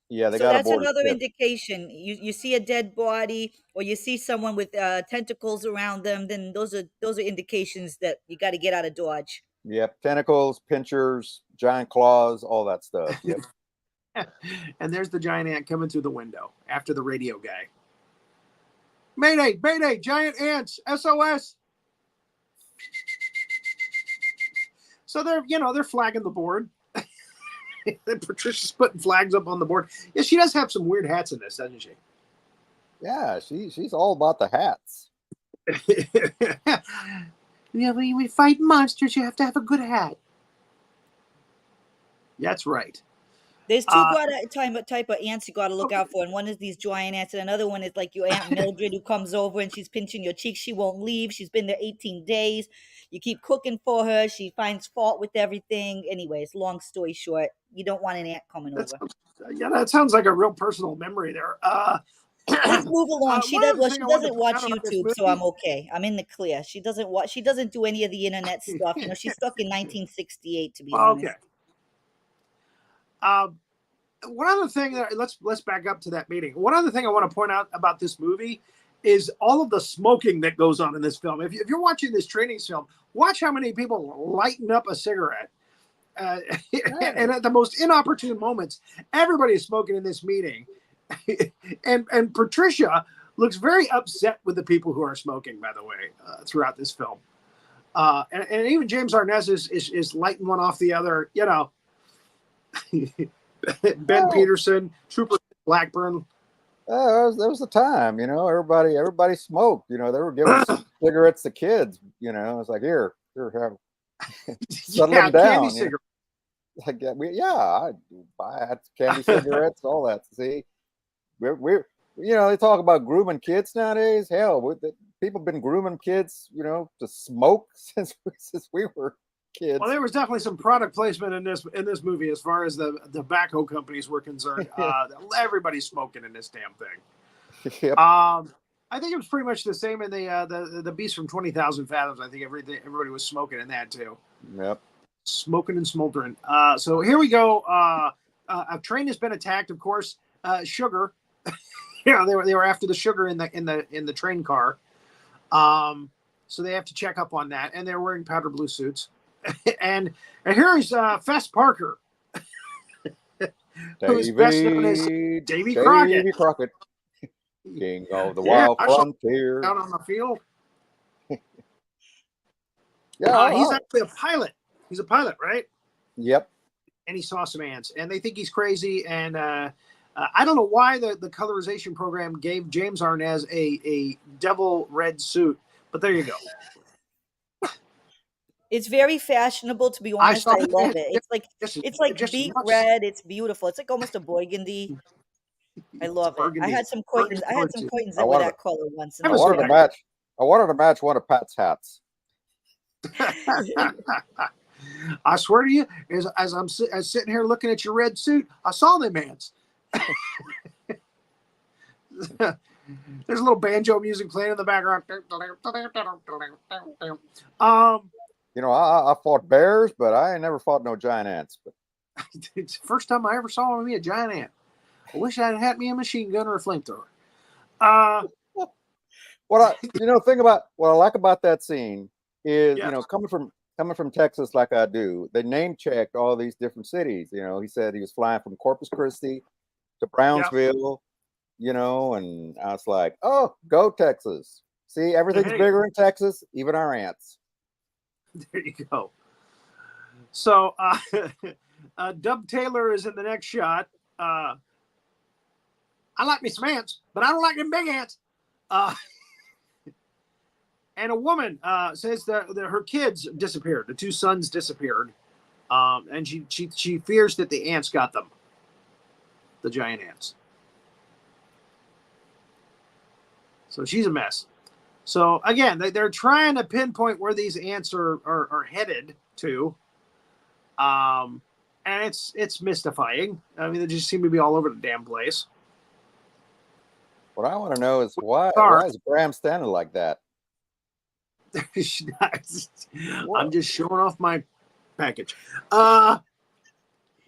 Yeah, they So got that's aboard another the ship. indication. You see a dead body or you see someone with tentacles around them, then those are indications that you got to get out of Dodge. Yep, tentacles, pinchers, giant claws, all that stuff. Yep. And there's the giant ant coming through the window after the radio guy. Mayday, mayday, giant ants, SOS. So they're flagging the board. Patricia's putting flags up on the board. Yeah, she does have some weird hats in this, doesn't she? Yeah, she's all about the hats. Yeah, when we fight monsters, you have to have a good hat. That's right. There's two type of ants you got to look out for, and one is these giant ants, and another one is like your Aunt Mildred who comes over and she's pinching your cheeks. She won't leave. She's been there 18 days. You keep cooking for her. She finds fault with everything. Anyways, long story short, you don't want an ant coming over. That sounds like a real personal memory there. Let's move along. She doesn't watch YouTube, so I'm okay. I'm in the clear. She doesn't do any of the internet stuff. She's stuck in 1968, to be honest. Okay. One other thing that let's back up to that meeting. One other thing I want to point out about this movie is all of the smoking that goes on in this film. If you're watching this training film, watch how many people lighten up a cigarette. And at the most inopportune moments, everybody is smoking in this meeting. and Patricia looks very upset with the people who are smoking, by the way, throughout this film. And even James Arness is lighting one off the other, Ben Peterson, Trooper Blackburn. There was a time, everybody smoked. They were giving cigarettes to kids. It's like here, have settle them down. Like I buy candy cigarettes, all that. See, we're they talk about grooming kids nowadays. Hell, people have been grooming kids, to smoke since we were kids. Well, there was definitely some product placement in this movie as far as the tobacco companies were concerned. Everybody's smoking in this damn thing. Yep. I think it was pretty much the same in the Beast from 20,000 Fathoms. I think everybody was smoking in that too. Yep. Smoking and smoldering. So here we go. A train has been attacked, of course. Sugar. Yeah, they were after the sugar in the train car. So they have to check up on that, and they're wearing powder blue suits. and here's Fess Parker, who's best known as Davy Crockett. King of the wild frontier. Out on the field. Yeah, he's actually a pilot. He's a pilot, right? Yep. And he saw some ants, and they think he's crazy. And I don't know why the colorization program gave James Arness a devil red suit, but there you go. It's very fashionable, to be honest. I love it. It's like beet red. It's beautiful. It's like almost a burgundy. I love it. I had some coins. I had some coins that were that color once. I wanted to match one of Pat's hats. I swear to you, as I'm sitting here looking at your red suit, I saw them ants. There's a little banjo music playing in the background. You know, I fought bears, but I ain't never fought no giant ants. But it's the first time I ever saw me a giant ant. I wish I had me a machine gun or a flamethrower. Think about what I like about that scene is, coming from Texas like I do, they name checked all these different cities. You know, he said he was flying from Corpus Christi to Brownsville, and I was like, oh, go Texas. See, everything's bigger in Texas, even our ants. There you go. So Dub Taylor is in the next shot. I like me some ants, but I don't like them big ants. And a woman says that her kids disappeared. The two sons disappeared. And she fears that the ants got them. The giant ants. So she's a mess. So again, they're trying to pinpoint where these ants are headed to. And it's mystifying. I mean, they just seem to be all over the damn place. What I want to know is why is Graham standing like that? I'm just showing off my package.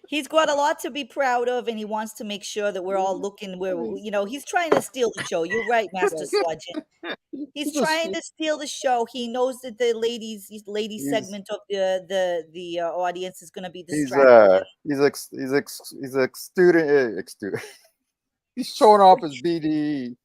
He's got a lot to be proud of, and he wants to make sure that we're all looking where, he's trying to steal the show. You're right, Master Sludgeon. He's trying to steal the show. He knows that the ladies segment of the audience is going to be distracted. He's a student. He's showing off his BDE.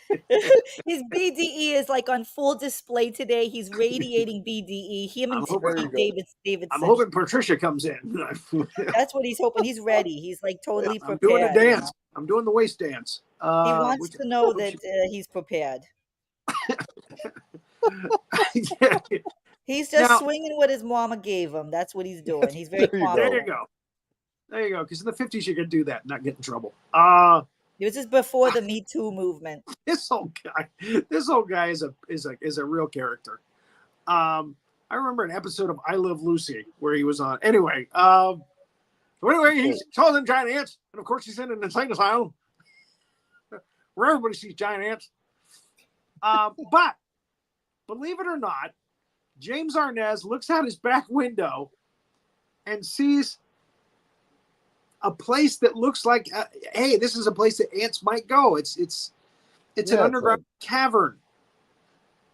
His BDE is like on full display today. He's radiating BDE. Him and Davidson. I'm hoping Patricia comes in. That's what he's hoping. He's ready. He's like totally prepared. I'm doing a dance. I'm doing the waist dance. He wants to know that he's prepared. He's just swinging what his mama gave him. That's what he's doing. He's very confident. There you go. Because in the 50s, you could do that and not get in trouble. It was just before the Me Too movement. This old guy is a real character. I remember an episode of I Love Lucy where he was on. Anyway, he saw them giant ants, and of course he's in an insane asylum where everybody sees giant ants. But believe it or not, James Arness looks out his back window and sees a place that looks like, hey, this is a place that ants might go. It's an underground cavern.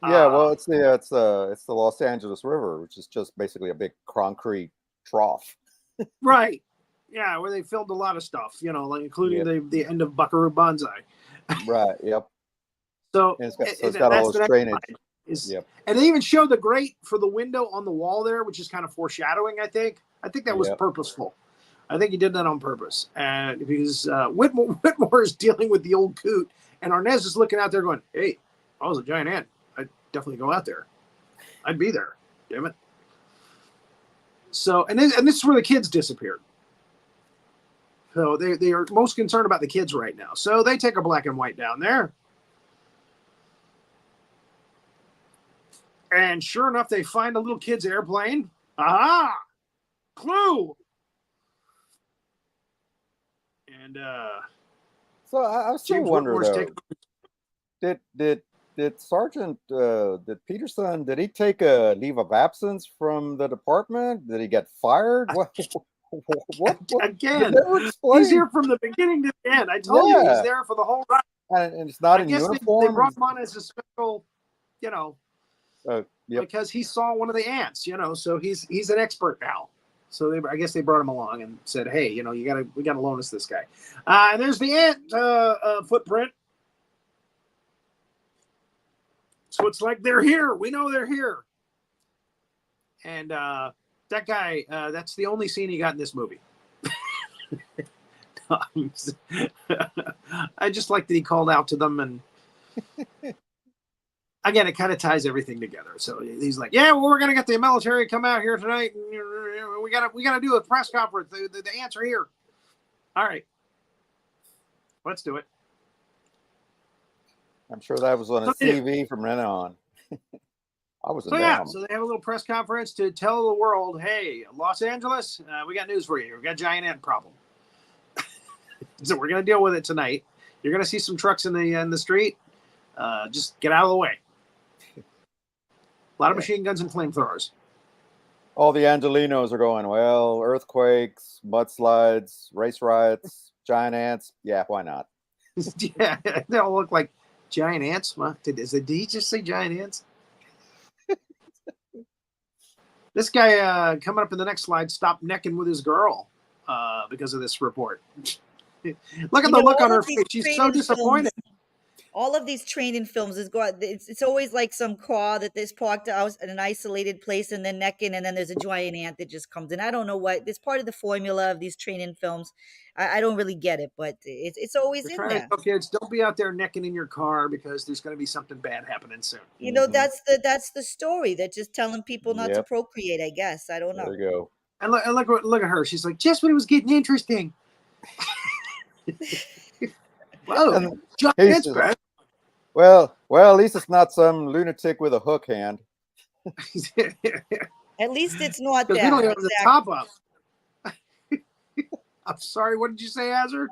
Yeah, well, it's the Los Angeles River, which is just basically a big concrete trough. Right. Yeah, where they filmed a lot of stuff, like including the end of Buckaroo Banzai. Right. Yep. So it's got all those drainage. Yep. And they even showed the grate for the window on the wall there, which is kind of foreshadowing. I think that was purposeful. I think he did that on purpose, and because Whitmore is dealing with the old coot, and Arness is looking out there going, "Hey, if I was a giant ant, I'd definitely go out there. I'd be there. Damn it." So, and this is where the kids disappeared. So they are most concerned about the kids right now. So they take a black and white down there, and sure enough, they find a little kid's airplane. Aha! Clue. And so I was still wondering though, did Sergeant did Peterson, did he take a leave of absence from the department? Did he get fired? What again? He's here from the beginning to the end. I told you he's there for the whole ride. And it's not in uniform. They brought him on as a special, Yep. because he saw one of the ants, so he's an expert now. So I guess they brought him along and said, hey, we gotta loan us this guy. And there's the ant footprint. So it's like they're here. We know they're here. And that guy, that's the only scene he got in this movie. I just like that he called out to them, and again, it kind of ties everything together. So he's like, "Yeah, well, we're gonna get the military come out here tonight. And we gotta do a press conference. The ants are here. All right, let's do it." I'm sure that was on a TV from then on. I was down. So they have a little press conference to tell the world, "Hey, Los Angeles, we got news for you. We got a giant ant problem." So we're going to deal with it tonight. You're going to see some trucks in the street. Just get out of the way. A lot of machine guns and flamethrowers. All the Angelinos are going, well, earthquakes, mudslides, race riots, giant ants. Yeah, why not? Yeah, they all look like giant ants. Did he just say giant ants? This guy coming up in the next slide stopped necking with his girl because of this report. Look at the look on her face. She's so disappointed. All of these training films it's always like some car that is parked out in an isolated place and then necking, and then there's a giant ant that just comes in. I don't know what. It's part of the formula of these training films. I don't really get it, but it's always in there. Kids, don't be out there necking in your car because there's going to be something bad happening soon. That's the story. They're just telling people not to procreate, I guess. I don't know. There you go. And look at her. She's like, just when it was getting interesting. Whoa, giant bad. Well, at least it's not some lunatic with a hook hand. At least it's not that. We don't have the top up. I'm sorry. What did you say, Hazzard?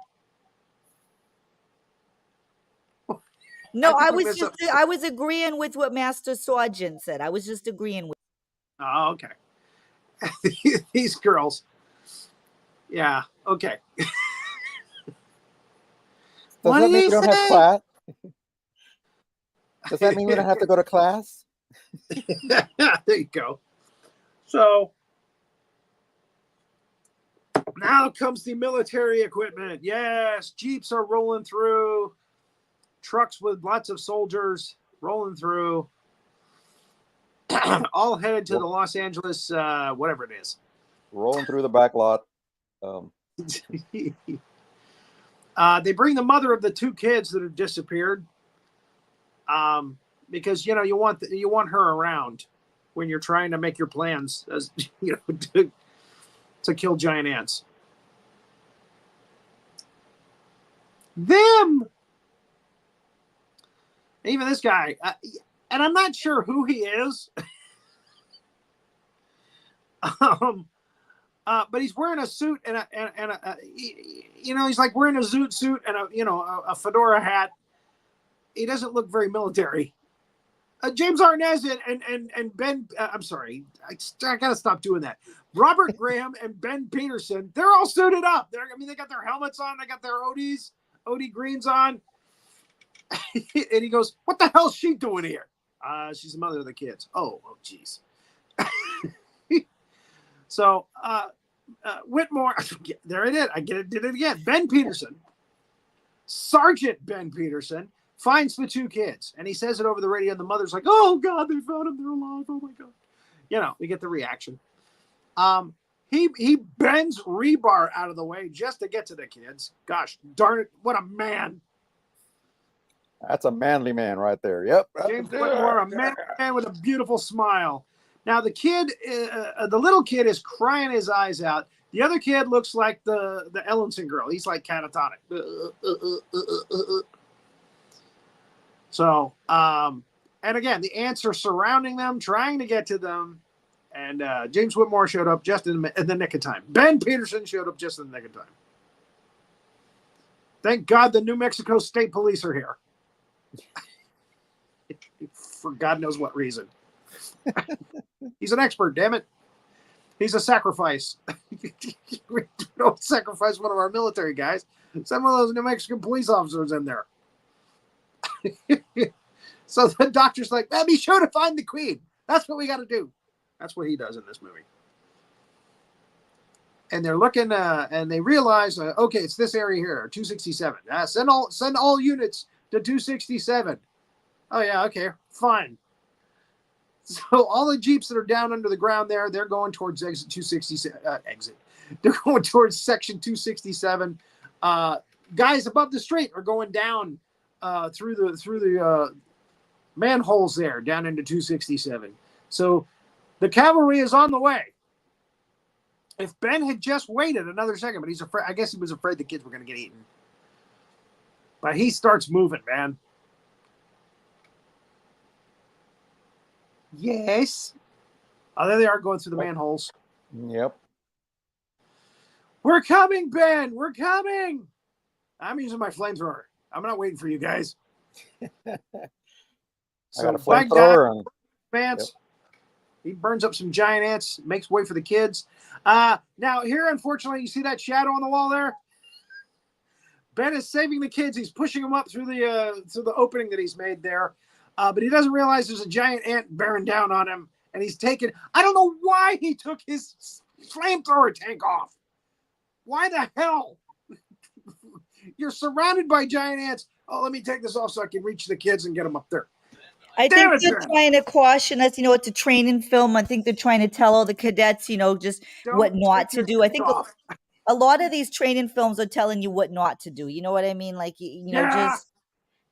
No, I was agreeing with what Master Sergeant said. I was just agreeing with. Oh, okay. These girls. Yeah. Okay. Does that mean you don't have class? Does that mean we don't have to go to class? There you go. So now comes the military equipment. Yes, Jeeps are rolling through. Trucks with lots of soldiers rolling through. All headed to the Los Angeles, whatever it is. Rolling through the back lot. They bring the mother of the two kids that have disappeared. Because you want her around when you're trying to make your plans, as to kill giant ants. Even this guy, and I'm not sure who he is. But he's wearing a suit and he's like wearing a zoot suit and a fedora hat. He doesn't look very military. James Arness and Ben, I'm sorry, I gotta stop doing that. Robert Graham and Ben Peterson, they're all suited up. They got their helmets on, they got their OD greens on. And he goes, "What the hell's she doing here?" She's the mother of the kids. Oh, geez. So Whitmore, there it is. Did it again. Ben Peterson, Sergeant Ben Peterson, finds the two kids, and he says it over the radio, and the mother's like, "Oh God, they found them. They're alive. Oh my God." We get the reaction. He bends rebar out of the way just to get to the kids. Gosh darn it, what a man. That's a manly man right there. Yep. James Whitmore, a manly man with a beautiful smile. Now the kid, the little kid is crying his eyes out. The other kid looks like the Ellenson girl. He's like catatonic. So, and again, the ants are surrounding them, trying to get to them. And James Whitmore showed up just in the nick of time. Ben Peterson showed up just in the nick of time. Thank God the New Mexico State Police are here. For God knows what reason. He's an expert, damn it. He's a sacrifice. We don't sacrifice one of our military guys. Send one of those New Mexican police officers in there. So the doctor's like, "Be sure to find the queen. That's what we got to do." That's what he does in this movie. And they're looking, and they realize, okay, it's this area here, 267. Send all units to 267. Oh yeah, okay, fine. So all the jeeps that are down under the ground there, they're going towards exit 267. They're going towards section 267. Guys above the street are going down through the manholes there down into 267. So the cavalry is on the way. If Ben had just waited another second, but he's afraid. I guess he was afraid the kids were going to get eaten. But he starts moving, man. Yes. Oh, there they are going through the manholes. Yep. We're coming, Ben. We're coming. I'm using my flamethrower. I'm not waiting for you guys. I got a flamethrower. Pants. Yep. He burns up some giant ants, makes way for the kids. Now here, unfortunately, you see that shadow on the wall there? Ben is saving the kids. He's pushing them up through the opening that he's made there. But he doesn't realize there's a giant ant bearing down on him. And he's taken, I don't know why he took his flamethrower tank off. Why the hell? You're surrounded by giant ants. Oh, let me take this off so I can reach the kids and get them up there. I think they're trying to caution us. It's a training film. I think they're trying to tell all the cadets, just what not to do. I think a lot of these training films are telling you what not to do. You know what I mean? Like, just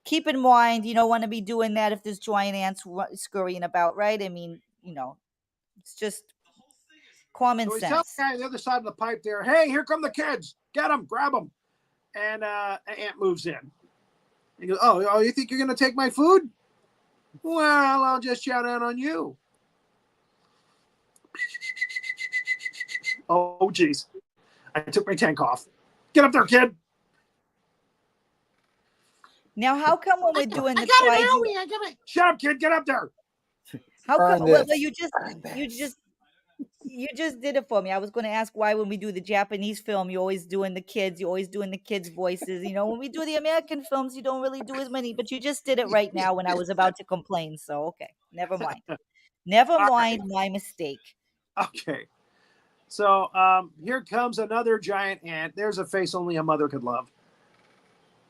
keep in mind, you don't want to be doing that if there's giant ants scurrying about, right? I mean, it's just common sense. Tell the guy on the other side of the pipe there, hey, here come the kids. Get them, grab them. And an ant moves in. He goes, oh, you think you're going to take my food? Well, I'll just shout out on you. Oh, geez. I took my tank off. Get up there, kid. Now, how come when we're doing the Shut up, kid. Get up there. How come? Well, you just did it for me. I was going to ask why when we do the Japanese film, you're always doing the kids. You're always doing the kids' voices. When we do the American films, you don't really do as many. But you just did it right now when I was about to complain. So, okay. Never mind. Never mind. My mistake. Okay. So here comes another giant ant. There's a face only a mother could love.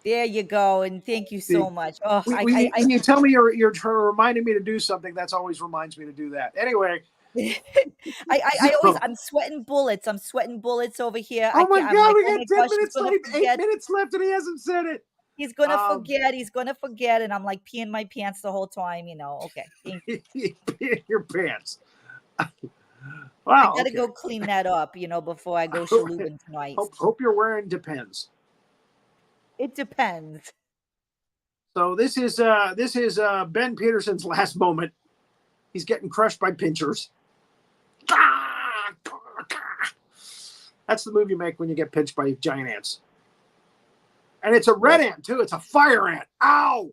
There you go. And thank you so much. Oh, when you tell me you're reminding me to do something, that always reminds me to do that. Anyway. I'm sweating bullets. I'm sweating bullets over here. Oh my God, we got 10 minutes left, 8 minutes left, and he hasn't said it. He's gonna forget. He's gonna forget, and I'm like peeing my pants the whole time. Okay. Peeing your pants. Wow. I gotta go clean that up, before I go shaloobing tonight. Hope you're wearing Depends. It depends. So this is Ben Peterson's last moment. He's getting crushed by pinchers. That's the move you make when you get pinched by giant ants. And it's a red ant, too. It's a fire ant. Ow!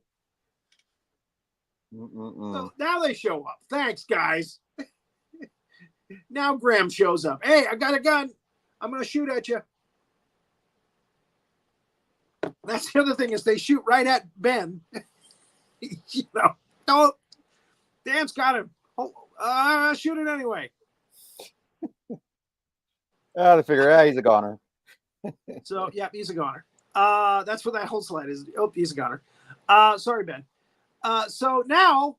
So now they show up. Thanks, guys. Now Graham shows up. Hey, I got a gun. I'm going to shoot at you. That's the other thing is they shoot right at Ben. Don't. Dan's got him. Shoot it anyway. They figure, he's a goner. So, yeah, he's a goner. That's what that whole slide is. Oh, he's a goner. Sorry, Ben. So now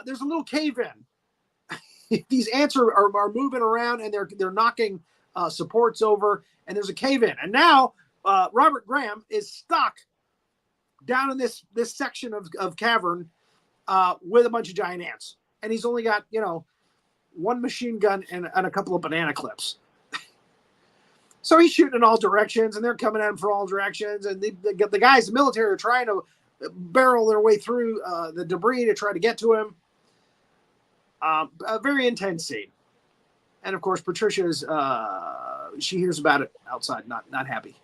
there's a little cave in. These ants are moving around and they're knocking supports over, and there's a cave in. And now Robert Graham is stuck down in this section of cavern with a bunch of giant ants. And he's only got, one machine gun and a couple of banana clips. So he's shooting in all directions, and they're coming at him from all directions. And the guys, the military, are trying to barrel their way through the debris to try to get to him. A very intense scene. And, of course, Patricia's, she hears about it outside, not happy.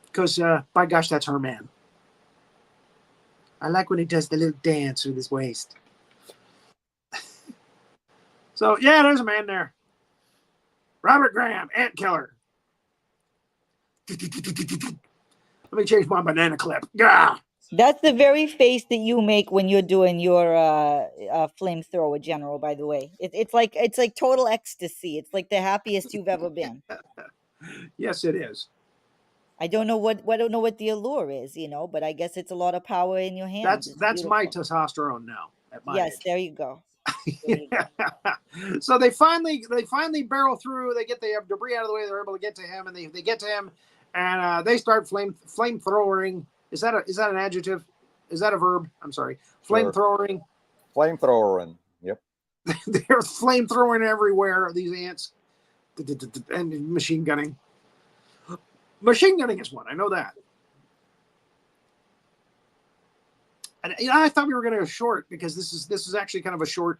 Because, by gosh, that's her man. I like when he does the little dance with his waist. So, yeah, there's a man there. Robert Graham, ant killer. Let me change my banana clip. Gah! That's the very face that you make when you're doing your flamethrower, General. By the way, it's like total ecstasy. It's like the happiest you've ever been. Yes, it is. I don't know what the allure is, but I guess it's a lot of power in your hands. It's That's my beautiful. testosterone now at my Yes, age. there you go. There you go. So they finally barrel through. They have debris out of the way. They're able to get to him, and they get to him, and they start flamethrowering. Is that an adjective? Is that a verb? I'm sorry. Flamethrowering. Flamethrowering. Yep. They're flamethrowing everywhere. These ants, and machine gunning. Machine gunning is one. I know that. And I thought we were going to go short because this is actually kind of a short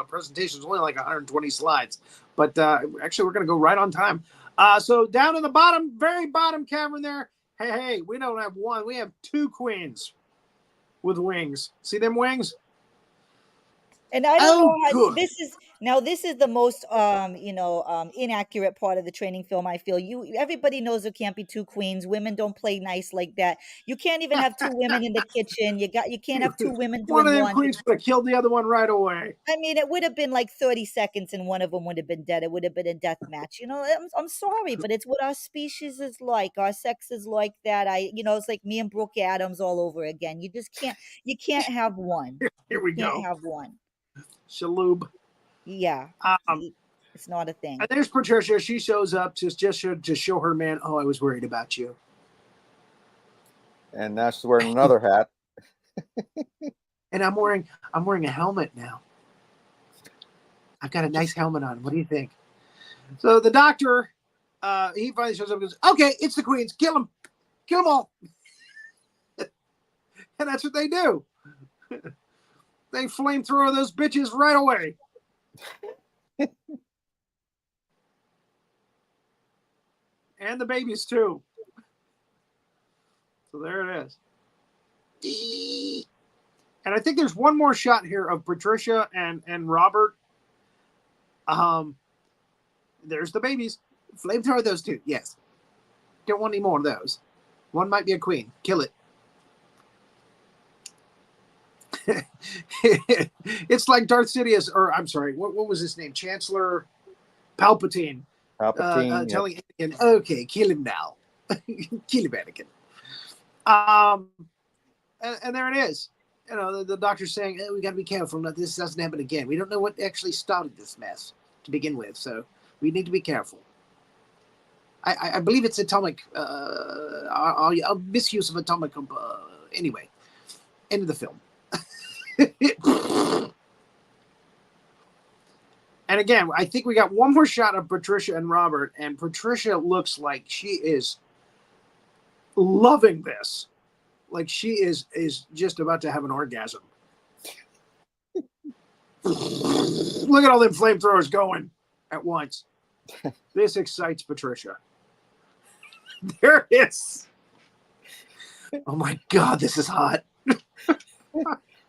presentation. It's only like 120 slides, but actually we're going to go right on time. So down in the very bottom cavern there. Hey, we don't have one. We have two queens with wings. See them wings? And I don't know how good. this is the most inaccurate part of the training film. I feel everybody knows there can't be two queens. Women don't play nice like that. You can't even have two women in the kitchen. You can't have two women doing one of them laundry. queens would have killed the other one right away. I mean, it would have been like 30 seconds and one of them would have been dead. It would have been a death match. I'm sorry, but it's what our species is like. Our sex is like that. It's like me and Brooke Adams all over again. You can't have one. Here we You can't go. have one. Shaloob. Yeah. It's not a thing. And there's Patricia. She shows up to show her man, oh, I was worried about you. And now she's wearing another hat. And I'm wearing a helmet now. I've got a nice helmet on. What do you think? So the doctor, he finally shows up and goes, okay, it's the queens. Kill them. Kill them all. And that's what they do. They flamethrower those bitches right away. And the babies too. So there it is. And I think there's one more shot here of Patricia and Robert. There's the babies. Flamethrower those two. Yes. Don't want any more of those. One might be a queen. Kill it. It's like Darth Sidious, or I'm sorry, what was his name? Chancellor Palpatine. Telling Anakin, okay, kill him now. Kill him, Anakin. And there it is. The doctor's saying, we got to be careful. This doesn't happen again. We don't know what actually started this mess to begin with, so we need to be careful. I believe it's atomic, misuse of atomic. Anyway, end of the film. And again, I think we got one more shot of Patricia and Robert, and Patricia looks like she is loving this. Like she is just about to have an orgasm. Look at all them flamethrowers going at once. This excites Patricia. There it is. Oh my God, this is hot.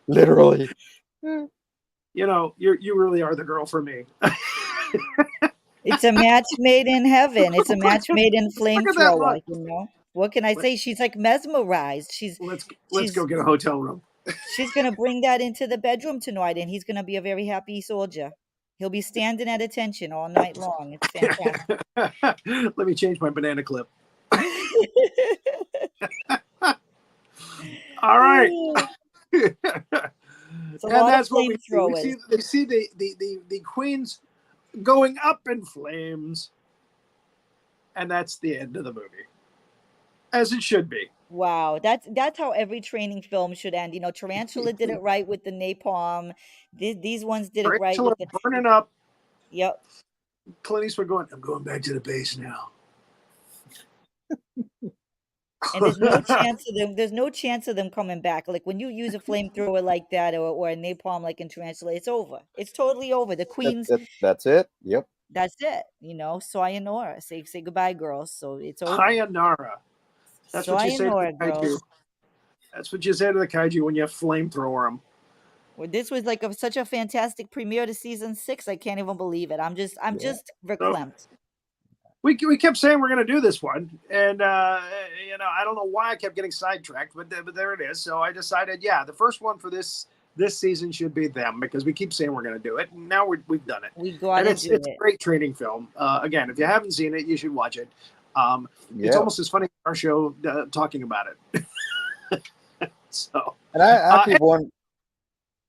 Literally. You really are the girl for me. It's a match made in heaven. It's a match made in flamethrower. What can I say? She's like mesmerized. Let's go get a hotel room. She's gonna bring that into the bedroom tonight, and he's gonna be a very happy soldier. He'll be standing at attention all night long. It's fantastic. Let me change my banana clip. All right. And that's what we see the queens going up in flames, and that's the end of the movie, as it should be. Wow, that's how every training film should end. Tarantula did it right with the napalm. These ones did it right with the burning up. Yep. Clint Eastwood going, I'm going back to the base now. And there's no chance of them. There's no chance of them coming back. Like when you use a flamethrower like that, or a napalm like in Tarantula, it's over. It's totally over. The queens. That's it. Yep. That's it. Sayonara. Say goodbye, girls. So it's over. Sayonara. That's what you say to the kaiju. That's what you say to the kaiju when you flamethrower them. Well, this was like such a fantastic premiere to season 6. I can't even believe it. I'm just verklempt. we kept saying we're going to do this one, and I don't know why I kept getting sidetracked, but there it is. So I decided, the first one for this season should be them, because we keep saying we're going to do it, and now we've done it. We got to do it. It's a great training film. Again, if you haven't seen it, you should watch it. It's almost as funny as our show talking about it. So, and I keep wondering.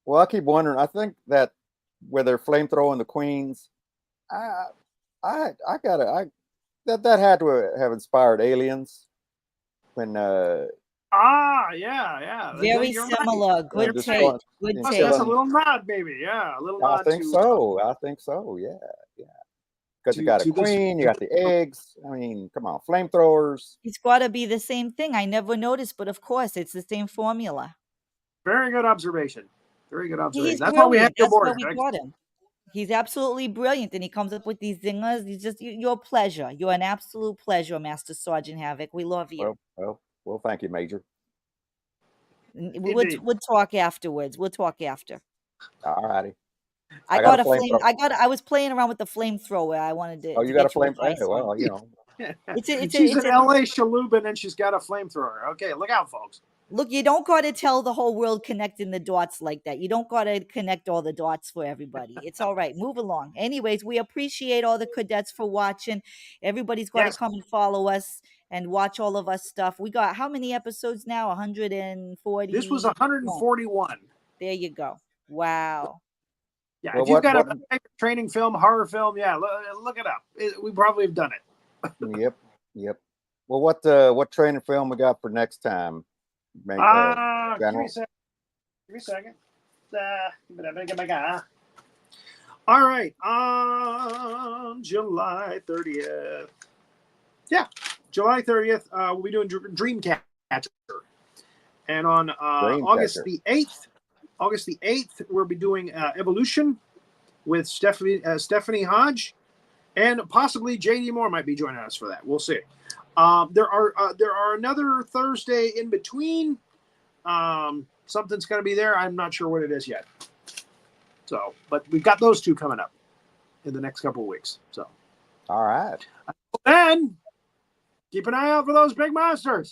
Well, I keep wondering. I think that where they're flamethrowing the queens, that had to have inspired Aliens when. Yeah. Very similar. Right. Good take. Good take. That's a little nod, maybe. Yeah, a little nod. I think so. Yeah. Because you got a queen, you got the eggs. I mean, come on, flamethrowers. It's got to be the same thing. I never noticed, but of course, it's the same formula. Very good observation. Very good observation. He's That's why we have your board. That's why we got him. He's absolutely brilliant, and he comes up with these zingers. He's just your pleasure. You're an absolute pleasure, Master Sergeant Havoc. We love you. Well, thank you, Major. We'll talk afterwards. We'll talk after. All righty. I got a flame. I was playing around with the flamethrower. I wanted to. Oh, you got a flamethrower? Well, you know. She's an LA Shalubin and she's got a flamethrower. Okay, look out, folks. Look, you don't got to tell the whole world connecting the dots like that. You don't got to connect all the dots for everybody. It's all right. Move along. Anyways, we appreciate all the cadets for watching. Everybody's got to come and follow us and watch all of us stuff. We got how many episodes now? 140. This was 141. There you go. Wow. Yeah, if you've got a training film, horror film, look it up. We probably have done it. Yep. Well, what training film we got for next time? Give me a second. All right. On July 30th. Yeah, July 30th, we'll be doing Dreamcatcher. And on August the 8th, we'll be doing Evolution with Stephanie Hodge, and possibly J.D. Moore might be joining us for that. We'll see. There are another Thursday in between. Something's going to be there. I'm not sure what it is yet. So, but we've got those two coming up in the next couple of weeks. So, all right. And keep an eye out for those big monsters.